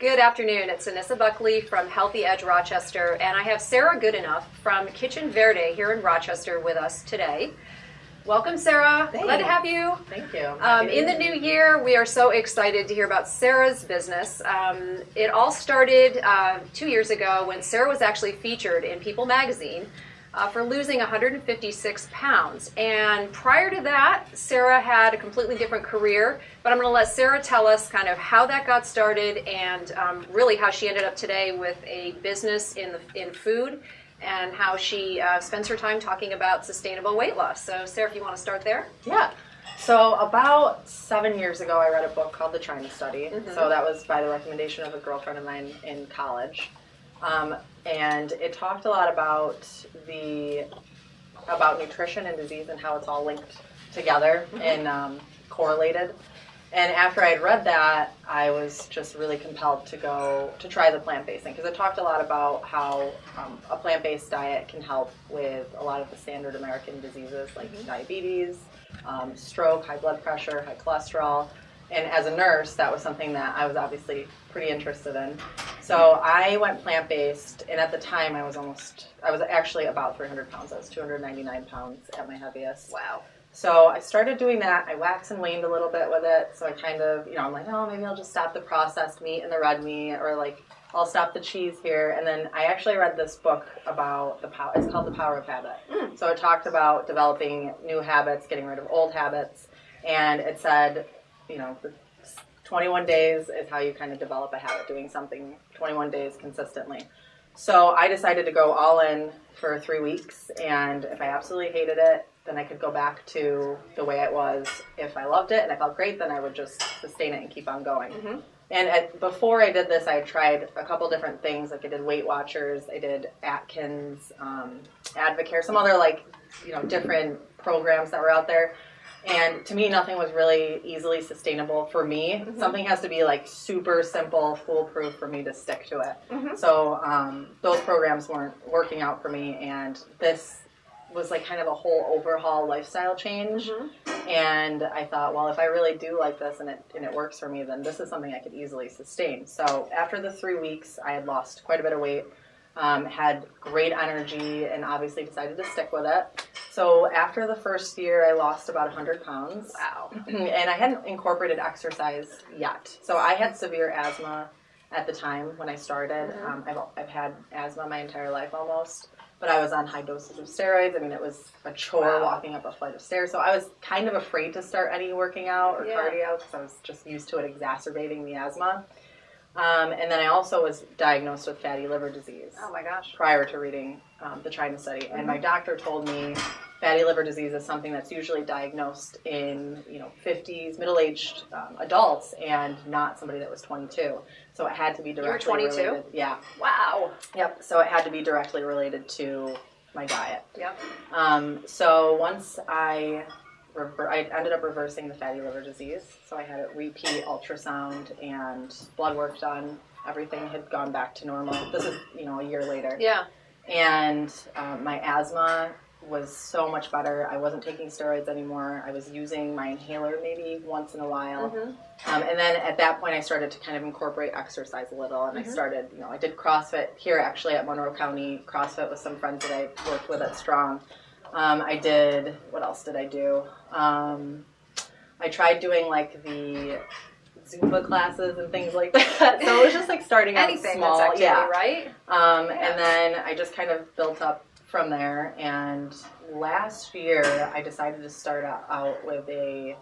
Good afternoon. It's Anissa Buckley from Healthy Edge Rochester, and I have Sarah Goodenough from Kitchen Verde here in Rochester with us today. Welcome, Sarah. Thanks. Glad to have you. Thank you. In the new year, we are so excited to hear about Sarah's business. It all started 2 years ago when Sarah was actually featured in People magazine for losing 156 pounds. And prior to that, Sarah had a completely different career, but I'm going to let Sarah tell us kind of how that got started and really how she ended up today with a business in food and how she spends her time talking about sustainable weight loss. So Sarah, if you want to start there. Yeah. So about 7 years ago, I read a book called The China Study. Mm-hmm. So that was by the recommendation of a girlfriend of mine in college. And it talked a lot about nutrition and disease and how it's all linked together and correlated. And after I'd read that, I was just really compelled to try the plant-based thing, because it talked a lot about how a plant-based diet can help with a lot of the standard American diseases like diabetes, stroke, high blood pressure, high cholesterol. And as a nurse, that was something that I was obviously pretty interested in. So I went plant-based, and at the time I was actually about 300 pounds. I was 299 pounds at my heaviest. Wow. So I started doing that. I waxed and waned a little bit with it. So I kind of, I'm like, oh, maybe I'll just stop the processed meat and the red meat, or like I'll stop the cheese here. And then I actually read this book about it's called The Power of Habit. So it talked about developing new habits, getting rid of old habits. And it said, 21 days is how you kind of develop a habit, doing something 21 days consistently. So I decided to go all in for 3 weeks, and if I absolutely hated it, then I could go back to the way it was. If I loved it and I felt great, then I would just sustain it and keep on going. Mm-hmm. And before I did this, I had tried a couple different things. Like I did Weight Watchers, I did Atkins, Advocare, some other different programs that were out there. And to me, nothing was really easily sustainable for me. Mm-hmm. Something has to be super simple, foolproof for me to stick to it. Mm-hmm. So those programs weren't working out for me, and this was kind of a whole overhaul lifestyle change. Mm-hmm. And I thought, well, if I really do like this and it works for me, then this is something I could easily sustain. So after the 3 weeks, I had lost quite a bit of weight, had great energy, and obviously decided to stick with it. So after the first year, I lost about 100 pounds. Wow. And I hadn't incorporated exercise yet. So I had severe asthma at the time when I started. Mm-hmm. I've had asthma my entire life almost, but I was on high doses of steroids. I mean, it was a chore walking up a flight of stairs. So I was kind of afraid to start any working out or cardio because I was just used to it exacerbating the asthma. And then I also was diagnosed with fatty liver disease. Oh my gosh. Prior to reading the China Study. And my doctor told me fatty liver disease is something that's usually diagnosed in 50s, middle-aged adults, and not somebody that was 22. So it had to be directly related. You were 22? Yeah. Wow. Yep. So it had to be directly related to my diet. Yep. So once I ended up reversing the fatty liver disease. So I had a repeat ultrasound and blood work done. Everything had gone back to normal. This is, a year later. Yeah. And my asthma was so much better. I wasn't taking steroids anymore. I was using my inhaler maybe once in a while. Mm-hmm. And then at that point, I started to kind of incorporate exercise a little. And I started, I did CrossFit here actually at Monroe County. CrossFit with some friends that I worked with at Strong. What else did I do? I tried doing the Zumba classes and things like that. So it was just starting out small. That's activity, right? And then I just kind of built up from there. And last year I decided to start out with a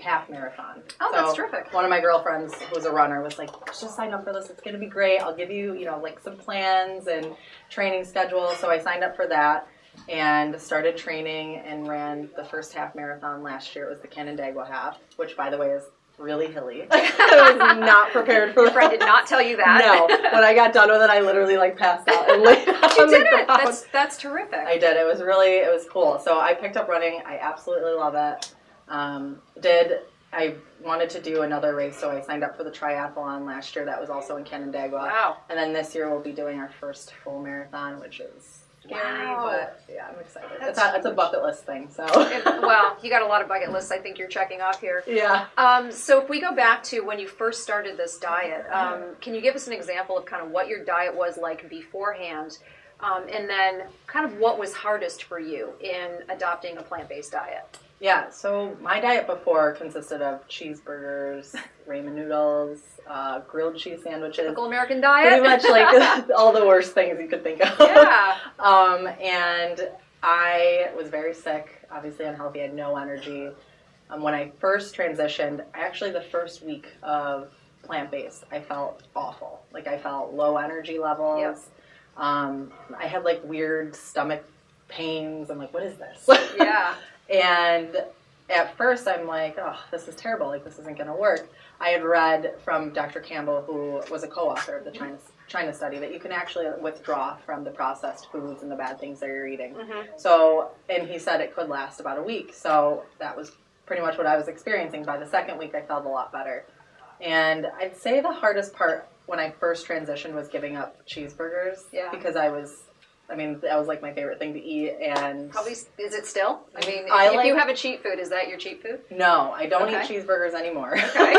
half marathon. Oh, so that's terrific. One of my girlfriends who's a runner was like, just sign up for this. It's going to be great. I'll give you, some plans and training schedule. So I signed up for that. And started training and ran the first half marathon last year. It was the Canandaigua half, which, by the way, is really hilly. I was not prepared for that. Your friend did not tell you that. No. When I got done with it, I literally passed out and laid on You the did it. ground. That's terrific. I did. It was cool. So I picked up running. I absolutely love it. I wanted to do another race, so I signed up for the triathlon last year. That was also in Canandaigua. Wow. And then this year we'll be doing our first full marathon, which is scary, Wow. but yeah, I'm excited. That's It's a bucket list thing, so. Well, you got a lot of bucket lists I think you're checking off here. Yeah. So if we go back to when you first started this diet, can you give us an example of kind of what your diet was like beforehand, and then kind of what was hardest for you in adopting a plant-based diet? Yeah, so my diet before consisted of cheeseburgers, ramen noodles, grilled cheese sandwiches. Typical American diet? Pretty much like all the worst things you could think of. Yeah. And I was very sick, obviously unhealthy, I had no energy. When I first transitioned, actually the first week of plant-based, I felt awful. Like I felt low energy levels. Yep. I had like weird stomach pains. I'm like, what is this? Yeah. And at first I'm like, oh, this is terrible. Like this isn't going to work. I had read from Dr. Campbell, who was a co-author of the China study, that you can actually withdraw from the processed foods and the bad things that you're eating. Mm-hmm. So, and he said it could last about a week. So that was pretty much what I was experiencing. By the second week, I felt a lot better. And I'd say the hardest part when I first transitioned was giving up cheeseburgers. Yeah. Because that was like my favorite thing to eat. And Probably, is it still? I mean, if you have a cheat food, is that your cheat food? No, I don't Okay. eat cheeseburgers anymore. Okay.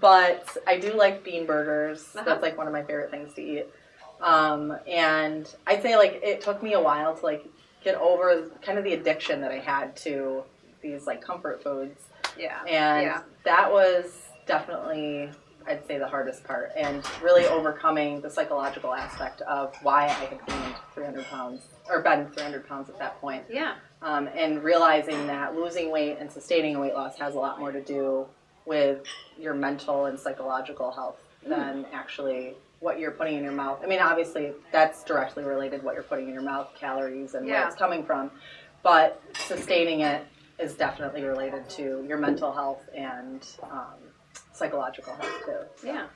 But I do like bean burgers. Uh-huh. That's like one of my favorite things to eat. And I'd say like it took me a while to like get over kind of the addiction that I had to these like comfort foods. Yeah. And Yeah. that was definitely, I'd say, the hardest part, and really overcoming the psychological aspect of why I had gained 300 pounds, or been 300 pounds at that point. Yeah. And realizing that losing weight and sustaining a weight loss has a lot more to do with your mental and psychological health than actually what you're putting in your mouth. I mean, obviously, that's directly related to what you're putting in your mouth, calories, and where it's coming from. But sustaining it is definitely related to your mental health and psychological health, too. So. Yeah.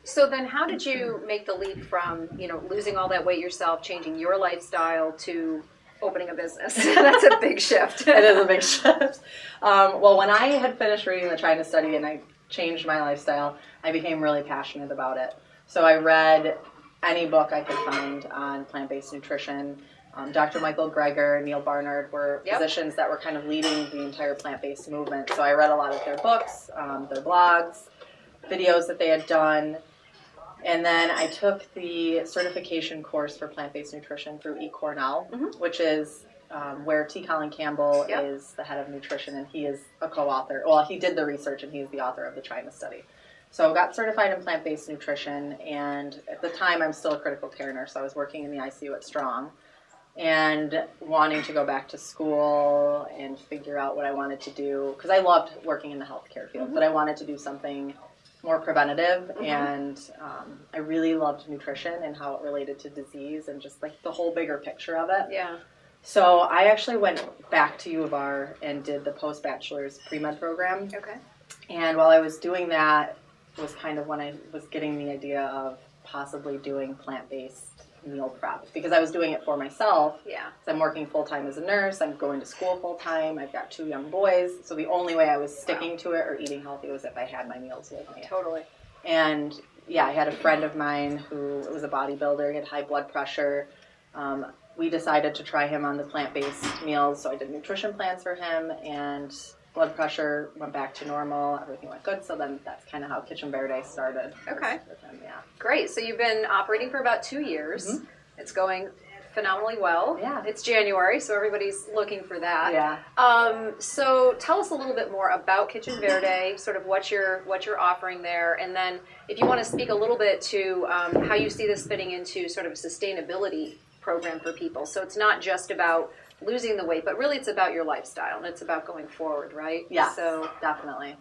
So then how did you make the leap from, losing all that weight yourself, changing your lifestyle, to opening a business? That's a big shift. It is a big shift. Well, when I had finished reading the China study and I changed my lifestyle, I became really passionate about it. So I read any book I could find on plant-based nutrition. Dr. Michael Greger, Neil Barnard were physicians that were kind of leading the entire plant-based movement. So I read a lot of their books, their blogs, videos that they had done. And then I took the certification course for plant-based nutrition through eCornell, which is where T. Colin Campbell is the head of nutrition, and he is a co-author. Well, he did the research, and he's the author of the China study. So I got certified in plant-based nutrition, and at the time I'm still a critical care nurse, so I was working in the ICU at Strong, and wanting to go back to school and figure out what I wanted to do, because I loved working in the healthcare field, but I wanted to do something more preventative, and I really loved nutrition and how it related to disease and just like the whole bigger picture of it. Yeah. So I actually went back to U of R and did the post-bachelor's pre-med program. Okay. And while I was doing that was kind of when I was getting the idea of possibly doing plant-based meal prep, because I was doing it for myself. Yeah. So I'm working full-time as a nurse. I'm going to school full-time. I've got 2 young boys. So the only way I was sticking to it or eating healthy was if I had my meals with me. Totally. And yeah, I had a friend of mine who was a bodybuilder. He had high blood pressure. We decided to try him on the plant-based meals. So I did nutrition plans for him, and blood pressure went back to normal. Everything went good. So then that's kind of how Kitchen Verde started. Okay. With him, yeah. Great. So you've been operating for about 2 years. It's going phenomenally well. Yeah. It's January, so everybody's looking for that. Yeah. So tell us a little bit more about Kitchen Verde, sort of what you're offering there, and then if you want to speak a little bit to how you see this fitting into sort of a sustainability program for people. So it's not just about losing the weight, but really it's about your lifestyle, and it's about going forward, right? Yeah, So definitely.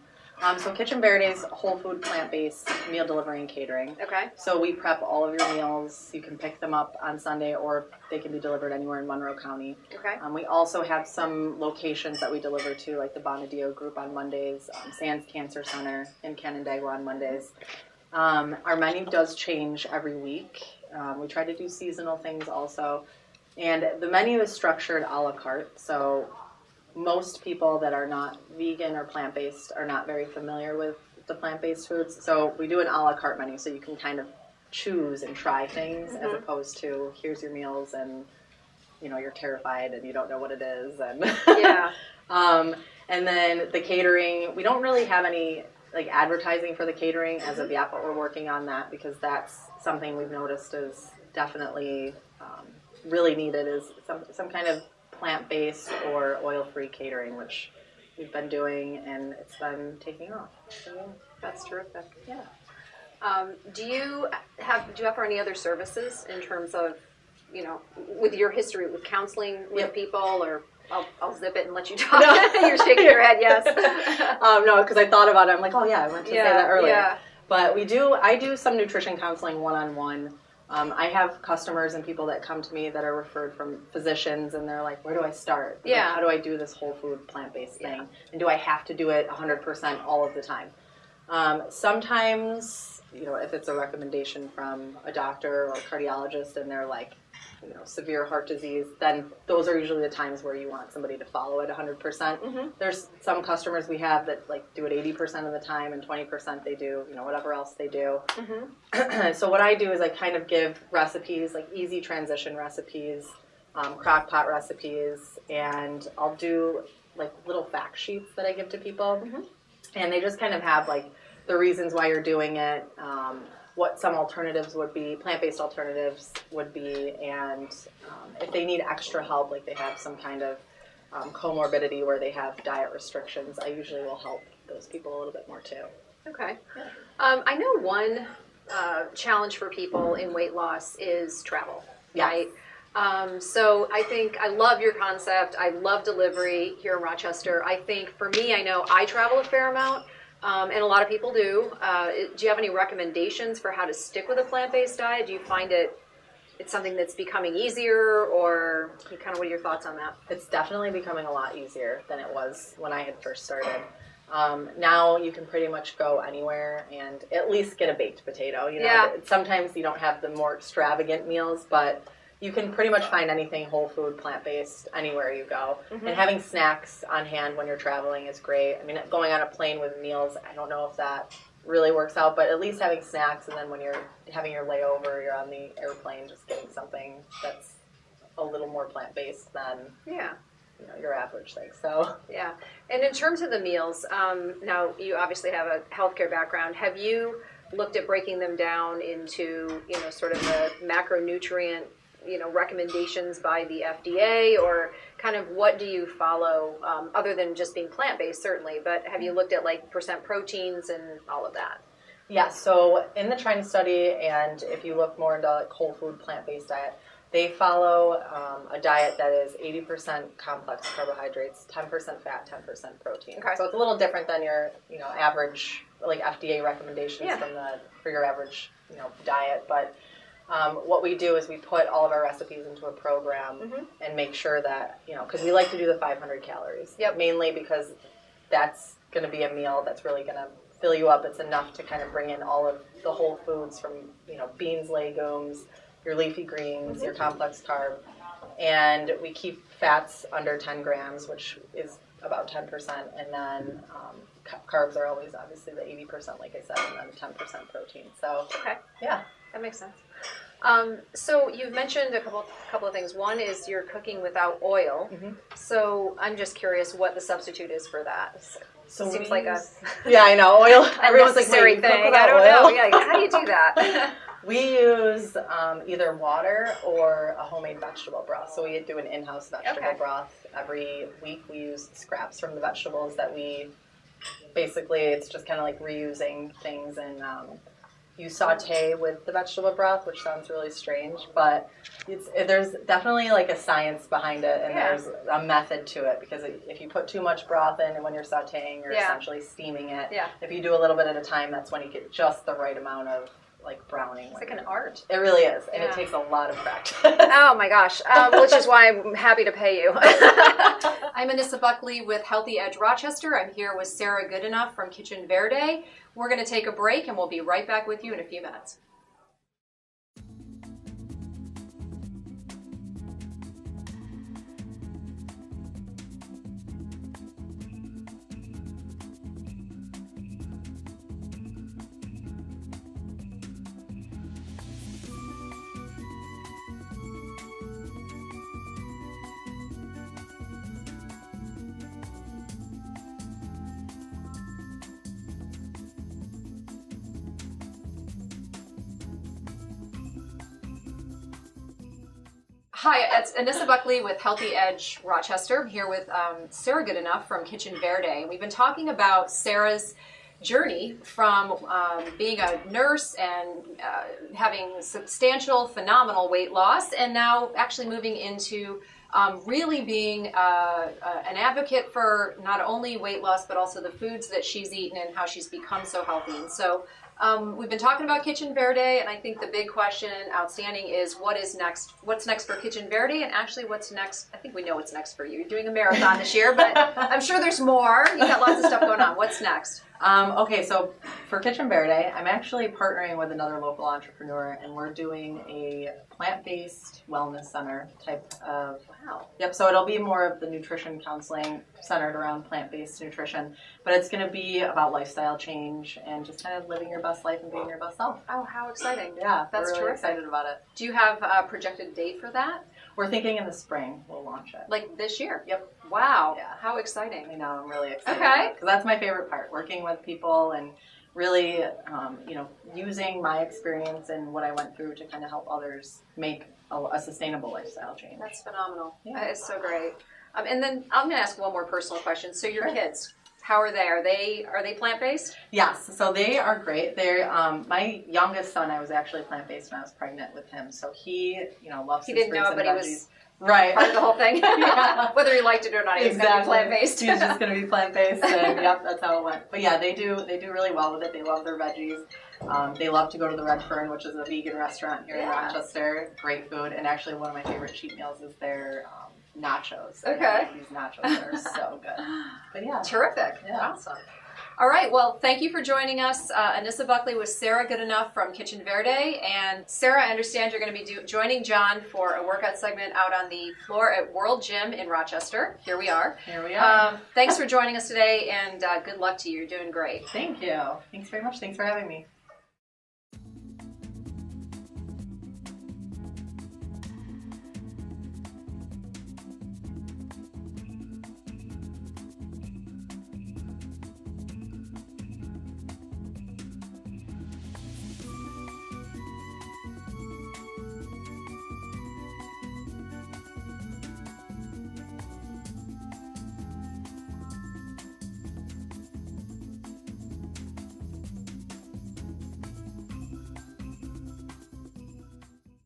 So Kitchen Verde is whole food, plant-based meal delivery and catering. Okay. So we prep all of your meals. You can pick them up on Sunday, or they can be delivered anywhere in Monroe County. Okay. We also have some locations that we deliver to, like the Bonadeo Group on Mondays, Sands Cancer Center in Canandaigua on Mondays. Our menu does change every week. We try to do seasonal things also. And the menu is structured a la carte, so most people that are not vegan or plant-based are not very familiar with the plant-based foods. So we do an a la carte menu, so you can kind of choose and try things as opposed to here's your meals and you're terrified and you don't know what it is. And and then the catering, we don't really have any like advertising for the catering as of yet, but we're working on that because that's something we've noticed is definitely really needed, is some kind of plant-based or oil-free catering, which we've been doing, and it's been taking off. So, that's terrific. Yeah. Do you offer any other services in terms of, with your history with counseling with people, or I'll zip it and let you talk. No. You're shaking your head, yes. No, because I thought about it. I'm like, oh yeah, I meant to say that earlier. Yeah. But I do some nutrition counseling one-on-one. I have customers and people that come to me that are referred from physicians, and they're like, where do I start? Yeah. Like, how do I do this whole food plant-based thing? And do I have to do it 100% all of the time? Sometimes, if it's a recommendation from a doctor or a cardiologist and they're like, severe heart disease, then those are usually the times where you want somebody to follow it 100%. There's some customers we have that like do it 80% of the time, and 20% they do, whatever else they do. So what I do is I kind of give recipes, like easy transition recipes, crock pot recipes, and I'll do like little fact sheets that I give to people. And they just kind of have like the reasons why you're doing it, what some alternatives would be, plant-based alternatives would be, and if they need extra help, like they have some kind of comorbidity where they have diet restrictions, I usually will help those people a little bit more too. Okay. I know one challenge for people in weight loss is travel, right? So I think I love your concept. I love delivery here in Rochester. I think for me, I know I travel a fair amount. And a lot of people do. Do you have any recommendations for how to stick with a plant-based diet? Do you find it's something that's becoming easier, or kind of what are your thoughts on that? It's definitely becoming a lot easier than it was when I had first started. Now you can pretty much go anywhere and at least get a baked potato. Sometimes you don't have the more extravagant meals, but you can pretty much find anything whole food, plant-based, anywhere you go. And having snacks on hand when you're traveling is great. I mean, going on a plane with meals, I don't know if that really works out, but at least having snacks, and then when you're having your layover, you're on the airplane, just getting something that's a little more plant-based than your average thing. So yeah. And in terms of the meals, now you obviously have a healthcare background. Have you looked at breaking them down into, sort of the macronutrient recommendations by the FDA, or kind of what do you follow other than just being plant-based, certainly, but have you looked at like percent proteins and all of that? Yeah, so in the Trend study, and if you look more into like whole food plant-based diet, they follow a diet that is 80% complex carbohydrates, 10% fat, 10% protein. Okay. So it's a little different than your average like FDA recommendations for your average diet, but what we do is we put all of our recipes into a program and make sure that, because we like to do the 500 calories, mainly because that's going to be a meal that's really going to fill you up. It's enough to kind of bring in all of the whole foods from, beans, legumes, your leafy greens, your complex carb. And we keep fats under 10 grams, which is about 10%. And then carbs are always obviously the 80%, like I said, and then 10% protein. So, yeah. That makes sense. So you've mentioned a couple of things. One is you're cooking without oil. So I'm just curious what the substitute is for that. So it seems like I know, oil. Everyone's like, thing. I don't know. Yeah, how do you do that? We use either water or a homemade vegetable broth. So we do an in-house vegetable broth. Every week we use scraps from the vegetables that it's just kind of like reusing things, and you saute with the vegetable broth, which sounds really strange, but there's definitely like a science behind it, and there's a method to it, because if you put too much broth in, and when you're sauteing, you're essentially steaming it. If you do a little bit at a time, that's when you get just the right amount of like browning. It's like an art. It really is, and it takes a lot of practice. Oh my gosh, which is why I'm happy to pay you. I'm Anissa Buckley with Healthy Edge Rochester. I'm here with Sarah Goodenough from Kitchen Verde. We're going to take a break, and we'll be right back with you in a few minutes. Hi, it's Anissa Buckley with Healthy Edge Rochester. I'm here with Sarah Goodenough from Kitchen Verde. We've been talking about Sarah's journey from being a nurse and having substantial, phenomenal weight loss, and now actually moving into really being an advocate for not only weight loss, but also the foods that she's eaten and how she's become so healthy. And so we've been talking about Kitchen Verde, and I think the big question outstanding is what is next? What's next for Kitchen Verde, and actually what's next? I think we know what's next for you. You're doing a marathon this year, but I'm sure there's more. You've got lots of stuff going on. What's next? Okay, so for Kitchen Verde, I'm actually partnering with another local entrepreneur, and we're doing a plant-based wellness center type of. Wow. Yep. So it'll be more of the nutrition counseling centered around plant-based nutrition, but it's going to be about lifestyle change and just kind of living your best life and being your best self. Oh, how exciting! Yeah, That's we're really terrific. excited about it. Do you have a projected date for that? We're thinking in the spring we'll launch it. Like this year? Yep. Wow. Yeah. How exciting! I know, I'm really excited. Okay. Because that's my favorite part, working with people and really, using my experience and what I went through to kind of help others make a sustainable lifestyle change. That's phenomenal. Yeah. That is so great. And then I'm going to ask one more personal question. So your Sure. kids, how are they? Are they plant-based? Yes, so they are great. They're my youngest son. I was actually plant-based when I was pregnant with him, so he, loves. He his didn't know fruits it, but and he was right. part of the whole thing. Yeah. Whether he liked it or not, he was going to be plant-based. He's just going to be plant-based, and yep, that's how it went. But yeah, they do really well with it. They love their veggies. They love to go to the Red Fern, which is a vegan restaurant here in Rochester. Great food, and actually one of my favorite cheat meals is their nachos. Okay. These nachos are so good. But yeah. Terrific. Yeah. Awesome. All right. Well, thank you for joining us. Anissa Buckley with Sarah Goodenough from Kitchen Verde. And Sarah, I understand you're going to be joining John for a workout segment out on the floor at World Gym in Rochester. Here we are. Here we are. Thanks for joining us today, and good luck to you. You're doing great. Thank you. Thanks very much. Thanks for having me.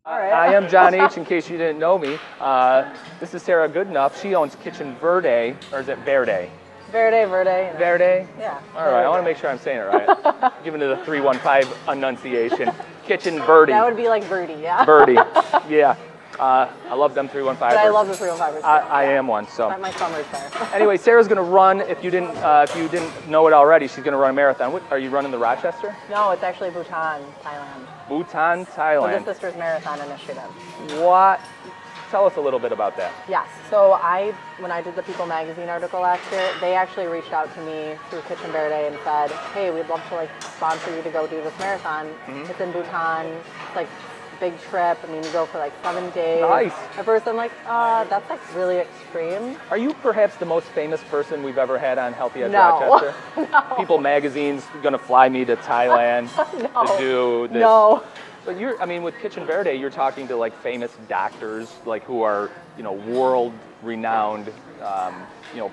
All right. I am John H., in case you didn't know me. This is Sarah Goodenough. She owns Kitchen Verde, or is it Verde? Verde. Verde? Yeah. All right, I want to make sure I'm saying it right. Giving it a 315 enunciation. Kitchen Verde. That would be like Verde, yeah. Verde, yeah. I love them 315ers. But I love the 315ers. I am one, so. My summer's there. Anyway, Sarah's going to run, if you didn't know it already, she's going to run a marathon. Are you running the Rochester? No, it's actually Bhutan, Thailand. Bhutan, Thailand. The Sisters Marathon Initiative. What? Tell us a little bit about that. Yes. So when I did the People magazine article last year, they actually reached out to me through Kitchen Verde and said, hey, we'd love to sponsor you to go do this marathon. Mm-hmm. It's in Bhutan. It's big trip. I mean, you go for 7 days. Nice. At first I'm that's really extreme. Are you perhaps the most famous person we've ever had on Healthy Edge No. Rochester? No. People magazine's gonna fly me to Thailand No. to do this. No. But with Kitchen Verde, you're talking to famous doctors, who are, world renowned,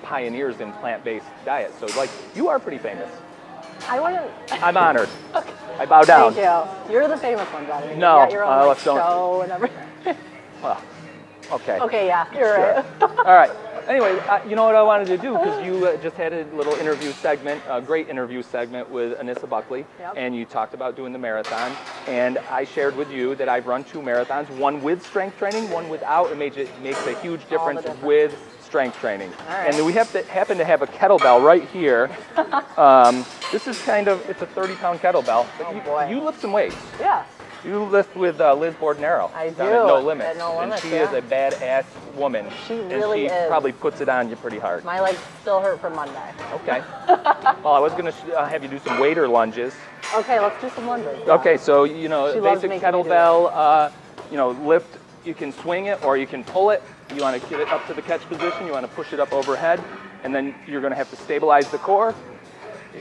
pioneers in plant-based diets. So you are pretty famous. I wouldn't. I'm honored. Okay. I bow down. Thank you. You're the famous one, Johnny. No, you got your own let's don't. show and everything. Well, okay. Okay, yeah, you're Sure. right. All right. Anyway, you know what I wanted to do, because you just had a little interview segment, a great interview segment with Anissa Buckley, yep. And you talked about doing the marathon, and I shared with you that I've run 2 marathons, one with strength training, one without. It makes a huge difference with strength training. Right. And then we happen to have a kettlebell right here. This is it's a 30-pound kettlebell. But boy. You lift some weights. Yeah. You lift with Liz Bordenero. I do. Down at No Limits. At No Limits, and she is a badass woman. She really and she probably puts it on you pretty hard. My legs still hurt from Monday. Okay. Well, I was going to have you do some waiter lunges. Okay, let's do some lunges. Yeah. Okay, so, She basic kettlebell, lift, you can swing it or you can pull it. You want to get it up to the catch position. You want to push it up overhead. And then you're going to have to stabilize the core.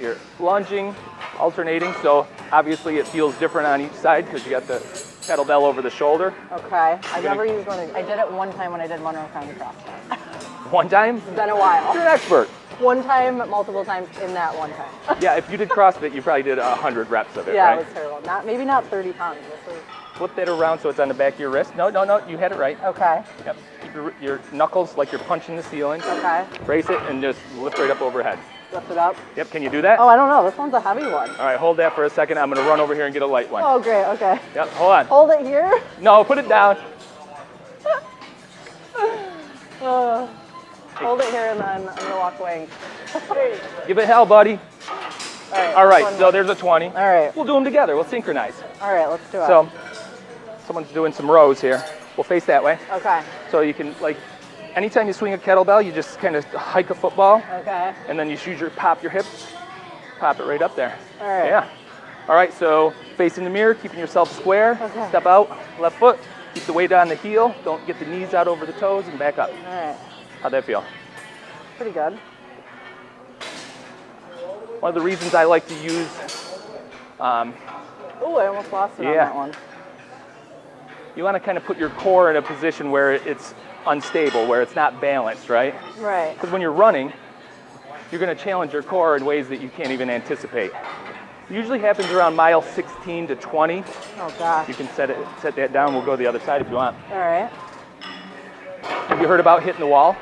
You're lunging, alternating. So obviously it feels different on each side because you got the kettlebell over the shoulder. Okay. I've never used one. I did it one time when I did Monroe County CrossFit. One time? It's been a while. You're an expert. One time, multiple times in that one time. Yeah, if you did CrossFit, you probably did 100 reps of it, Yeah, right? it was terrible. Maybe not 30 pounds. This was... Flip that around so it's on the back of your wrist. No, you had it right. Okay. Yep. Keep your knuckles like you're punching the ceiling. Okay. Brace it and just lift right up overhead. Lift it up. Yep, can you do that? Oh, I don't know. This one's a heavy one. All right, hold that for a second. I'm gonna run over here and get a light one. Oh, great. Okay. Yep, hold on. Hold it here. No, put it down. Hold it here, and then I'm gonna walk away. Give it hell, buddy. All right, one so more. there's a 20. All right. We'll do them together. We'll synchronize. All right, let's do it. So, someone's doing some rows here. We'll face that way. Okay. So you can, like, anytime you swing a kettlebell, you just kind of hike a football, Okay. and then you pop your hips, pop it right up there. All right. Yeah. All right, so facing the mirror, keeping yourself square. Okay. Step out, left foot. Keep the weight on the heel. Don't get the knees out over the toes, and back up. All right. How'd that feel? Pretty good. One of the reasons I like to use, Oh, I almost lost it on Yeah. that one. you want to kind of put your core in a position where it's unstable, where it's not balanced, right? Right. Because when you're running, you're going to challenge your core in ways that you can't even anticipate. It usually happens around mile 16 to 20. Oh, gosh. You can set that down. We'll go the other side if you want. All right. Have you heard about hitting the wall?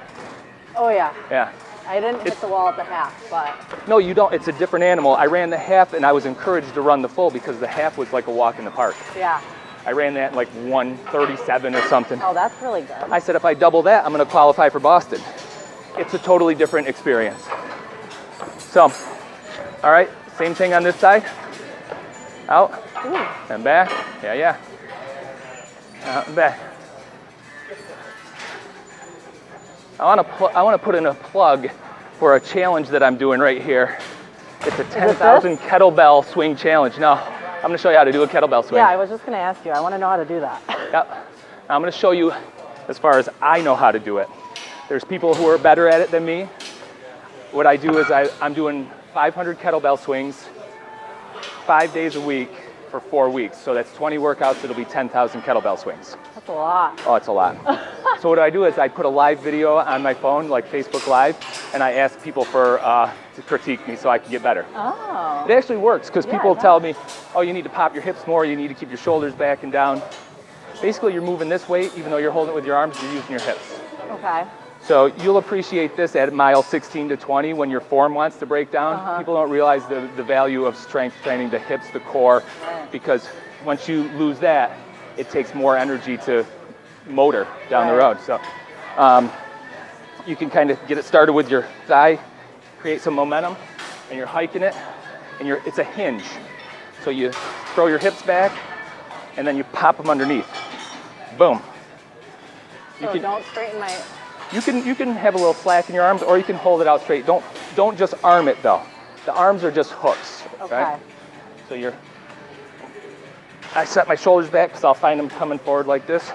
Oh, yeah. Yeah. I didn't hit the wall at the half, but... No, you don't. It's a different animal. I ran the half, and I was encouraged to run the full because the half was like a walk in the park. Yeah. I ran that in like 1:37 or something. Oh, that's really good. I said, if I double that, I'm going to qualify for Boston. It's a totally different experience. So, all right, same thing on this side. Out Ooh. and back. Yeah. Out and back. I want to put in a plug for a challenge that I'm doing right here. It's a 10,000 kettlebell swing challenge. No, I'm going to show you how to do a kettlebell swing. Yeah, I was just going to ask you. I want to know how to do that. Yep. I'm going to show you as far as I know how to do it. There's people who are better at it than me. What I do is I'm doing 500 kettlebell swings 5 days a week for 4 weeks. So that's 20 workouts. It'll be 10,000 kettlebell swings. That's a lot. Oh, it's a lot. So what I do is I put a live video on my phone, like Facebook Live, and I ask people to critique me so I can get better. Oh. It actually works because Yeah, people it does. tell me, oh, you need to pop your hips more, you need to keep your shoulders back and down. Basically, you're moving this weight, even though you're holding it with your arms, you're using your hips. Okay. So you'll appreciate this at mile 16 to 20 when your form wants to break down. People don't realize the value of strength training, the hips, the core, because once you lose that, it takes more energy to motor down the road. So you can kind of get it started with your thigh, create some momentum, and you're hiking it, and it's a hinge. So you throw your hips back, and then you pop them underneath. Boom. So don't straighten my... You can have a little slack in your arms, or you can hold it out straight. Don't just arm it though. The arms are just hooks. Okay. Right? So I set my shoulders back because I'll find them coming forward like this,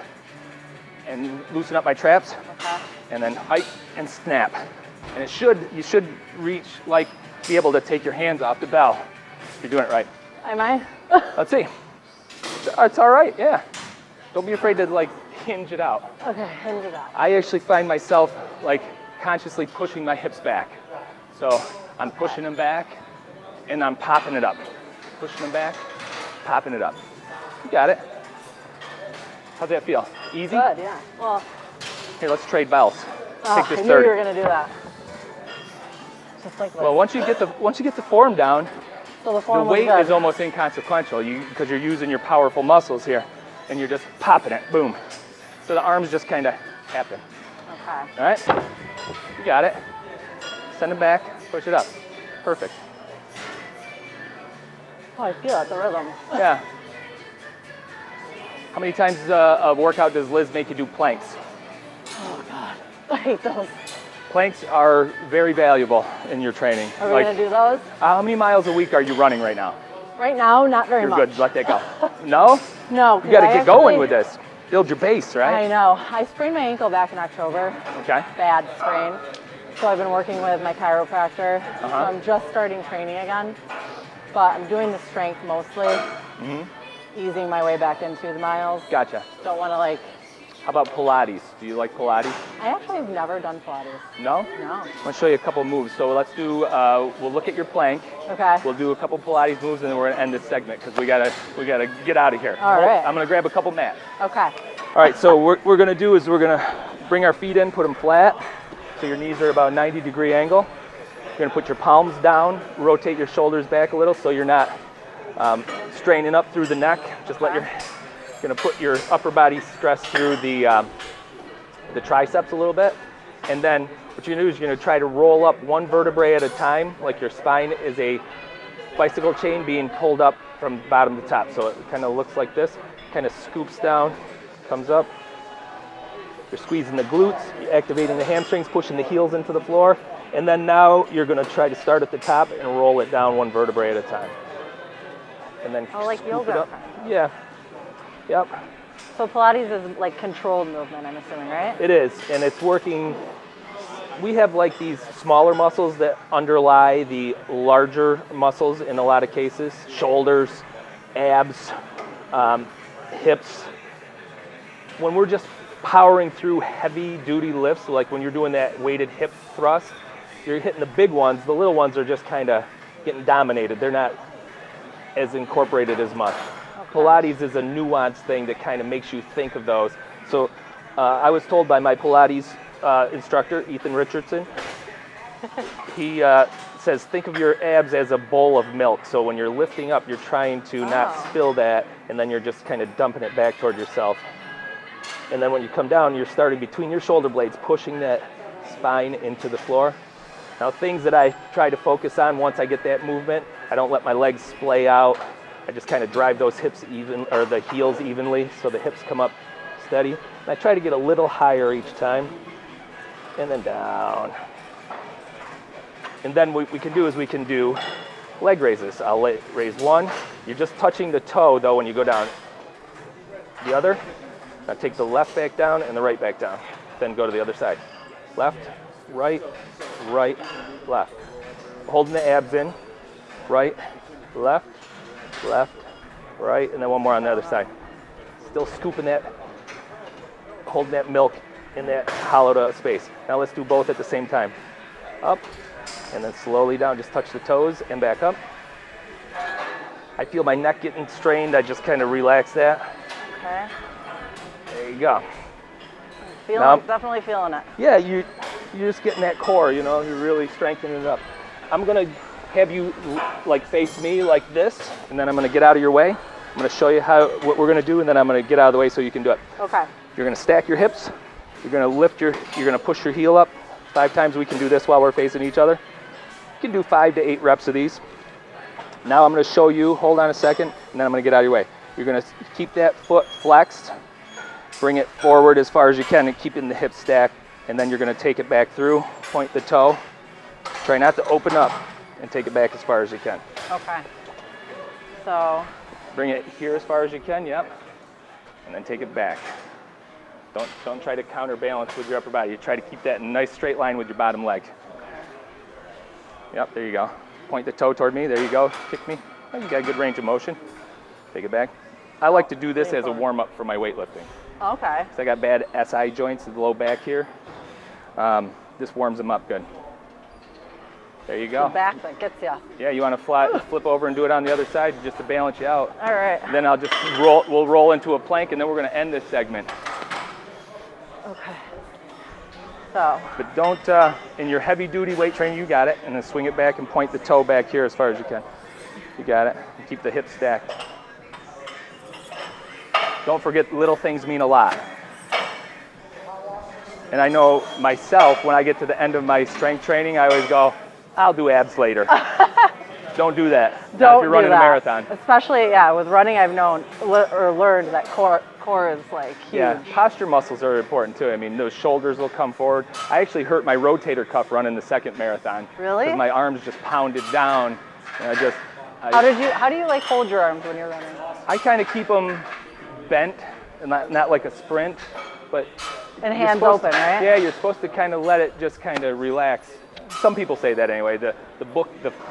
and loosen up my traps, Okay. and then hike and snap. And you should reach, like, be able to take your hands off the bell. You're doing it right. Am I? Let's see. It's all right. Yeah. Don't be afraid to like hinge it out. Okay, hinge it out. I actually find myself like consciously pushing my hips back. So I'm pushing them back and I'm popping it up. Pushing them back, popping it up. You got it. How's that feel? Easy? Good, yeah. Well, Here, let's trade bells. Take this I knew 30. you were going to do that. Just like this. Well, once you get the form down, So the the form was weight good. is almost inconsequential because you're using your powerful muscles here and you're just popping it, boom. So the arms just kind of happen. Okay. All right? You got it. Send it back, push it up. Perfect. Oh, I feel it, the rhythm. Yeah. How many times a workout does Liz make you do planks? Oh, God. I hate those. Planks are very valuable in your training. Are we going to do those? How many miles a week are you running right now? Right now, not very You're much. good. Let that go. No? No. You got to get going with this. Build your base, right? I know. I sprained my ankle back in October. Okay. Bad sprain. So I've been working with my chiropractor. So Uh-huh. I'm just starting training again. But I'm doing the strength mostly. easing my way back into the miles. Gotcha. Don't want to like. How about Pilates? Do you like Pilates? I actually have never done Pilates. No? No. I'm going to show you a couple moves. So let's do, we'll look at your plank. Okay. We'll do a couple Pilates moves, and then we're going to end this segment because we gotta get out of here. All right. I'm going to grab a couple mats. Okay. All right, so what we're going to do is we're going to bring our feet in, put them flat, so your knees are about a 90-degree angle. You're going to put your palms down, rotate your shoulders back a little so you're not straining up through the neck. Just let your, going to put your upper body stress through the triceps a little bit. And then what you're going to do is you're going to try to roll up one vertebrae at a time, like your spine is a bicycle chain being pulled up from bottom to top. So it kind of looks like this, kind of scoops down, comes up. You're squeezing the glutes, you're activating the hamstrings, pushing the heels into the floor. And then now you're going to try to start at the top and roll it down one vertebrae at a time. And then like scoop yoga. it up. Yeah. Yep. So Pilates is like controlled movement, I'm assuming, right? It is, and it's working. We have like these smaller muscles that underlie the larger muscles in a lot of cases. Shoulders, abs, hips. When we're just powering through heavy duty lifts, like when you're doing that weighted hip thrust, you're hitting the big ones. The little ones are just kind of getting dominated. They're not as incorporated as much. Okay. Pilates is a nuanced thing that kind of makes you think of those. So I was told by my Pilates instructor, Ethan Richardson, he says, think of your abs as a bowl of milk. So when you're lifting up, you're trying to not spill that, and then you're just kind of dumping it back toward yourself. And then when you come down, you're starting between your shoulder blades, pushing that spine into the floor. Now, things that I try to focus on once I get that movement, I don't let my legs splay out. I just kind of drive those hips even, or the heels evenly, so the hips come up steady. And I try to get a little higher each time, and then down. And then what we can do is we can do leg raises. I'll raise one. You're just touching the toe, though, when you go down. The other. Now take the left back down and the right back down. Then go to the other side. Left, right, right, left. Holding the abs in. Right, left, left, right, and then one more on the other side. Still scooping that, holding that milk in that hollowed out space. Now let's do both at the same time. Up, and then slowly down. Just touch the toes and back up. I feel my neck getting strained. I just kind of relax that. Okay. There you go. Definitely feeling it. Yeah, you're just getting that core, you know, you're really strengthening it up. I'm going to have you like face me like this, and then I'm going to get out of your way. I'm going to show you what we're going to do, and then I'm going to get out of the way so you can do it. Okay. You're going to stack your hips. You're going to you're going to push your heel up 5 times. We can do this while we're facing each other. You can do 5 to 8 reps of these. Now I'm going to show you, hold on a second, and then I'm going to get out of your way. You're going to keep that foot flexed. Bring it forward as far as you can and keeping the hips stacked, and then you're going to take it back through, point the toe. Try not to open up and take it back as far as you can. Okay. So. Bring it here as far as you can, yep. And then take it back. Don't try to counterbalance with your upper body. You try to keep that in a nice straight line with your bottom leg. Yep, there you go. Point the toe toward me, there you go. Kick me. Oh, you got a good range of motion. Take it back. I like to do this as a warm-up for my weightlifting. Okay. So I got bad SI joints in the low back here. This warms them up good. There you go. The back that gets you. Yeah, you want to flip over and do it on the other side just to balance you out. All right. And then I'll just we'll roll into a plank, and then we're going to end this segment. Okay. So. But don't, in your heavy duty weight training, you got it. And then swing it back and point the toe back here as far as you can. You got it. And keep the hips stacked. Don't forget, little things mean a lot. And I know myself, when I get to the end of my strength training, I always go, I'll do abs later. Don't do that. Not if you're running a marathon. Especially, with running, I've known or learned that core is like huge. Yeah, posture muscles are important too. I mean, those shoulders will come forward. I actually hurt my rotator cuff running the second marathon. Really? Because my arms just pounded down. And How do you like hold your arms when you're running? I kind of keep them bent, and not like a sprint, but and hands open, right? Yeah, you're supposed to kind of let it just kind of relax. Some people say that anyway. The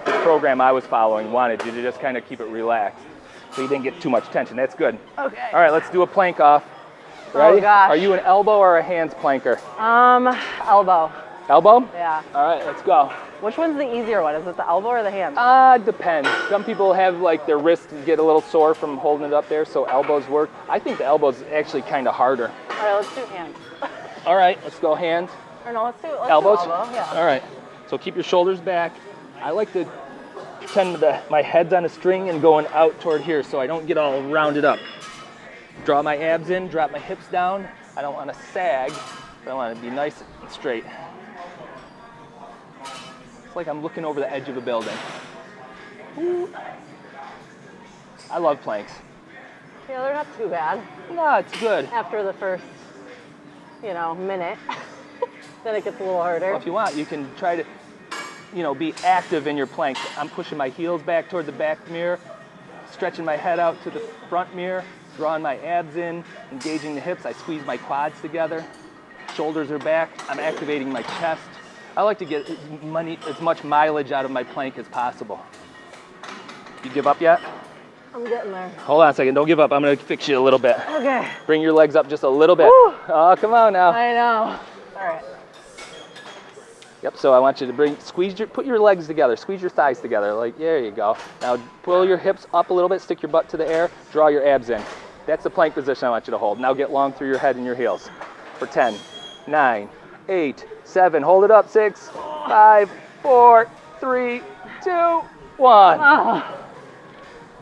program I was following wanted you to just kind of keep it relaxed. So you didn't get too much tension. That's good. Okay. All right, let's do a plank off. Ready? Oh gosh. Are you an elbow or a hands planker? Elbow. Elbow? Yeah. All right, let's go. Which one's the easier one? Is it the elbow or the hand? Depends. Some people have like their wrists get a little sore from holding it up there, so elbows work. I think the elbow's actually kind of harder. All right, let's do hands. All right, let's go hands. Or no, let's do Elbows? elbow. Yeah. All right, so keep your shoulders back. I like to pretend that my head's on a string and going out toward here so I don't get all rounded up. Draw my abs in, drop my hips down. I don't want to sag, but I want to be nice and straight. It's like I'm looking over the edge of a building. Ooh. I love planks. Yeah, they're not too bad. No, it's good. After the first, minute, then it gets a little harder. Well, if you want, you can try to, be active in your plank. I'm pushing my heels back toward the back mirror, stretching my head out to the front mirror, drawing my abs in, engaging the hips. I squeeze my quads together. Shoulders are back. I'm activating my chest. I like to get as much mileage out of my plank as possible. You give up yet? I'm getting there. Hold on a second. Don't give up. I'm going to fix you a little bit. Okay. Bring your legs up just a little bit. Woo. Oh, come on now. I know. All right. Yep, so I want you to put your legs together, squeeze your thighs together, like, there you go. Now pull your hips up a little bit, stick your butt to the air, draw your abs in. That's the plank position I want you to hold. Now get long through your head and your heels for 10, 9, 8, 7, hold it up, 6, 5, 4, 3, 2, 1. Oh.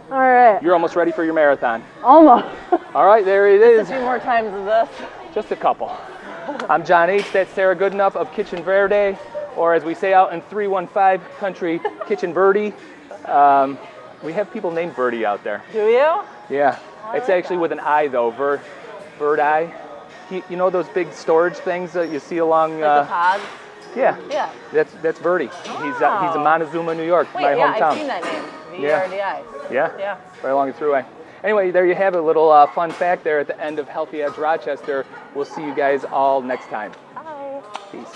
All right. You're almost ready for your marathon. Almost. All right, there it is. A few more times of this. Just a couple. I'm John H. That's Sarah Goodenough of Kitchen Verde, or as we say out in 315 country, Kitchen Verde. We have people named Verde out there. Do you? Yeah. It's actually with an I though, Verde. You know those big storage things that you see along? Like the pods? Yeah. Yeah. That's Verde. He's in Montezuma, New York, Wait, my yeah, hometown. I've seen that name. V-E-R-D-I. Yeah? Yeah. Right along the thruway. Anyway, there you have a little fun fact there at the end of Healthy Edge Rochester. We'll see you guys all next time. Bye. Peace.